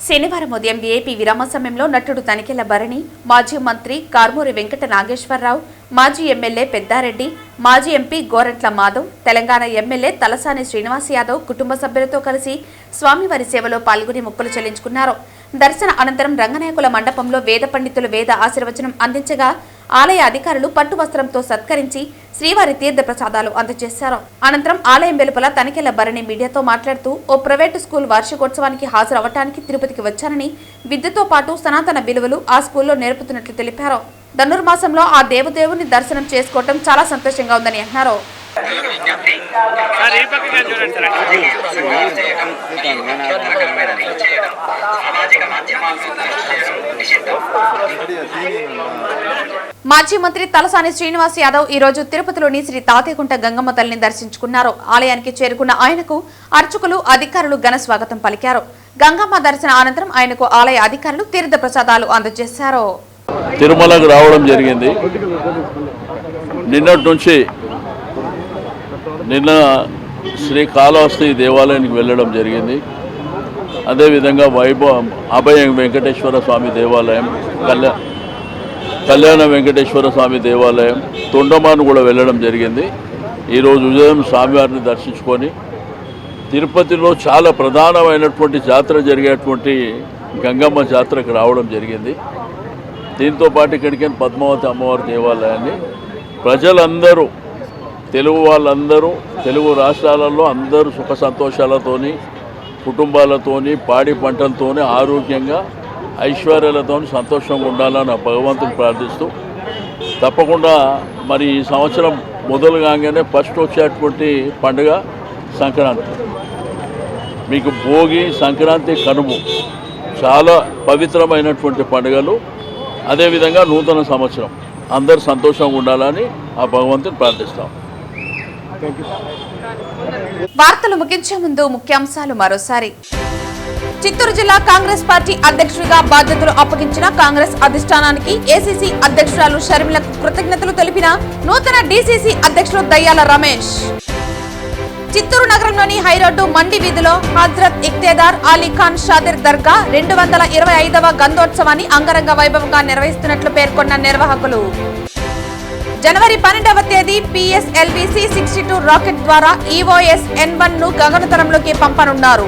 శనివారం ఉదయం వీఐపీ విరామ సమయంలో నటుడు తనికెళ్ల భరణి, మాజీ మంత్రి కార్మూరి వెంకట నాగేశ్వరరావు, మాజీ ఎమ్మెల్యే పెద్దారెడ్డి, మాజీ ఎంపీ గోరంట్ల మాధవ్, తెలంగాణ ఎమ్మెల్యే తలసాని శ్రీనివాస్ యాదవ్ కుటుంబ సభ్యులతో కలిసి స్వామివారి సేవలో పాల్గొని మొక్కులు చెల్లించుకున్నారు. దర్శన అనంతరం రంగనాయకుల మండపంలో వేద పండితులు వేద ఆశీర్వచనం అందించగా ఆలయ అధికారులు పట్టు వస్త్రంతో సత్కరించి శ్రీవారి తీర్థ ప్రసాదాలు అందజేశారు. అనంతరం ఆలయం వెలుపల తనికెళ్ల భరణి మీడియాతో మాట్లాడుతూ ఓ ప్రైవేటు స్కూల్ వార్షికోత్సవానికి హాజరవటానికి తిరుపతికి వచ్చానని, విద్యతో పాటు సనాతన విలువలు ఆ స్కూల్లో నేర్పుతున్నట్లు తెలిపారు. ధనుర్మాసంలో ఆ దేవదేవుని దర్శనం చేసుకోవటం చాలా సంతోషంగా ఉందని అన్నారు. మాజీ మంత్రి తలసాని శ్రీనివాస్ యాదవ్ ఈ రోజు తిరుపతిలోని శ్రీ తాతేగుంట గంగమ్మ తల్లిని దర్శించుకున్నారు. ఆలయానికి చేరుకున్న ఆయనకు అర్చకులు, అధికారులు ఘన స్వాగతం పలికారు. గంగమ్మ దర్శన అనంతరం ఆయనకు ఆలయ అధికారులు తీర్థ ప్రసాదాలు అందజేశారు. తిరుమలకు రావడం జరిగింది. నిన్నటి నుంచి నిన్న శ్రీకాళహస్తి దేవాలయానికి వెళ్ళడం జరిగింది. అదేవిధంగా అభయ వెంకటేశ్వర స్వామి దేవాలయం, కళ్యాణ వెంకటేశ్వర స్వామి దేవాలయం, తొండమాను కూడా వెళ్ళడం జరిగింది. ఈరోజు ఉదయం స్వామివారిని దర్శించుకొని తిరుపతిలో చాలా ప్రధానమైనటువంటి జాతర జరిగేటువంటి గంగమ్మ జాతరకు రావడం జరిగింది. దీంతో పాటు ఇక్కడికి పద్మావతి అమ్మవారి దేవాలయాన్ని ప్రజలందరూ, తెలుగు వాళ్ళందరూ, తెలుగు రాష్ట్రాలలో అందరూ సుఖ సంతోషాలతోని, కుటుంబాలతోని, పాడి పంటలతోని, ఆరోగ్యంగా ఐశ్వర్యాలతో సంతోషంగా ఉండాలని ఆ భగవంతుని ప్రార్థిస్తూ, తప్పకుండా మరి ఈ సంవత్సరం మొదలు కాగానే ఫస్ట్ వచ్చేటువంటి పండుగ సంక్రాంతి. మీకు భోగి, సంక్రాంతి, కనుము చాలా పవిత్రమైనటువంటి పండుగలు. అదేవిధంగా నూతన సంవత్సరం అందరూ సంతోషంగా ఉండాలని ఆ భగవంతుని ప్రార్థిస్తాం. వార్తలు ముగించే ముందు ముఖ్యాంశాలు మరోసారి. చిత్తూరు జిల్లా కాంగ్రెస్ పార్టీ అధ్యక్షుడిగా బాధ్యతలు అప్పగించిన కాంగ్రెస్ అధిష్టానానికి ఏసీసీ అధ్యక్షురాలు షర్మిలకు కృతజ్ఞతలు తెలిపిన నూతన డీసీసీ అధ్యక్షులు దయ్యాల రమేష్. చిత్తూరు నగరంలోని హైరోడ్డు మండి వీధిలో హజ్రత్ ఇక్తేదార్ అలీ ఖాన్ షాదిర్ దర్గా 225వ గంధోత్సవాన్ని అంగరంగ వైభవంగా నిర్వహిస్తున్నట్లు పేర్కొన్న నిర్వాహకులు. జనవరి 12వ తేదీ PSLV C-62 రాకెట్ ద్వారా EOS N1 ను గగనతలంలోకి పంపనున్నారు.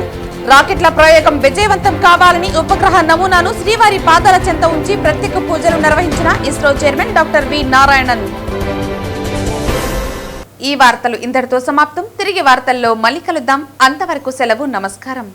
రాకెట్ల ప్రయోగం విజయవంతం కావాలని ఉపగ్రహ నమూనాను శ్రీవారి పాదాల చెంత ఉంచి ప్రత్యేక పూజలు నిర్వహించిన ISRO chairman doctor V Narayanan. ఈ వార్తలు ఇంతటితో సమాప్తం. తిరిగి వార్తల్లో మళ్ళీ కలుద్దాం. అంతవరకు సెలవు. నమస్కారం.